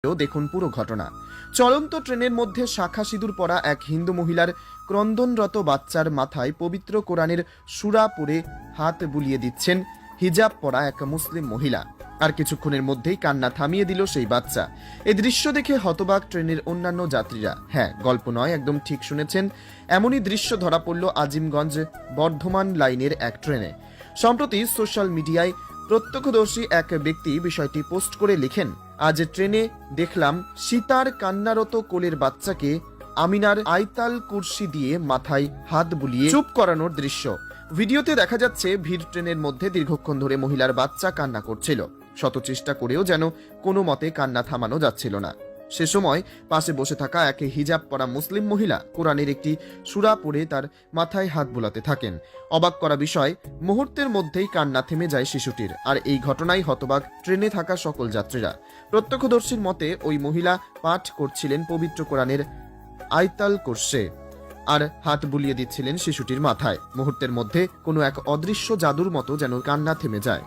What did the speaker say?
দেখুন পুরো ঘটনা। চলন্ত ট্রেনের মধ্যে শাখা সিঁদুর পরা এক হিন্দু মহিলার ক্রন্দনরত বাচ্চার মাথায় পবিত্র কোরআনের সূরা পড়ে হাত বুলিয়ে দিচ্ছেন হিজাব পরা এক মুসলিম মহিলা। আর কিছুক্ষণের মধ্যেই কান্না থামিয়ে দিল সেই বাচ্চা। এই দৃশ্য দেখে হতবাক ট্রেনের অন্যান্য যাত্রীরা। হ্যাঁ, গল্প নয়, একদম ঠিক শুনেছেন। এমনই দৃশ্য ধরা পড়ল আজিমগঞ্জ বর্ধমান লাইনের এক ট্রেনে। সম্প্রতি সোশ্যাল মিডিয়ায় প্রত্যক্ষদর্শী এক ব্যক্তি বিষয়টি পোস্ট করে লিখেন, আজ ট্রেনে দেখলাম সীতার কান্নারত কোলের বাচ্চাকে আমিনার আইতাল কুরসি দিয়ে মাথায় হাত বুলিয়ে চুপ করানোর দৃশ্য। ভিডিওতে দেখা যাচ্ছে ভিড় ট্রেনের মধ্যে দীর্ঘক্ষণ ধরে মহিলার বাচ্চা কান্না করছিল। শত চেষ্টা করেও যেন কোনো মতে কান্না থামানো যাচ্ছিল না। সে সময় পাশে বসে থাকা এক হিজাব পরা মুসলিম মহিলা কোরআনের একটি সূরা পড়ে তার মাথায় হাত বুলাতে থাকেন। অবাক করা বিষয়, মুহূর্তের মধ্যেই কান্না থেমে যায় শিশুটির। আর এই ঘটনায় হতবাক ট্রেনে থাকা সকল যাত্রীরা। প্রত্যক্ষদর্শীর মতে ওই মহিলা পাঠ করছিলেন পবিত্র কোরআনের আইতাল কুরসি আর হাত বুলিয়ে দিচ্ছিলেন শিশুটির মাথায়। মুহূর্তের মধ্যে কোনো এক অদৃশ্য জাদুর মতো যেন কান্না থেমে যায়।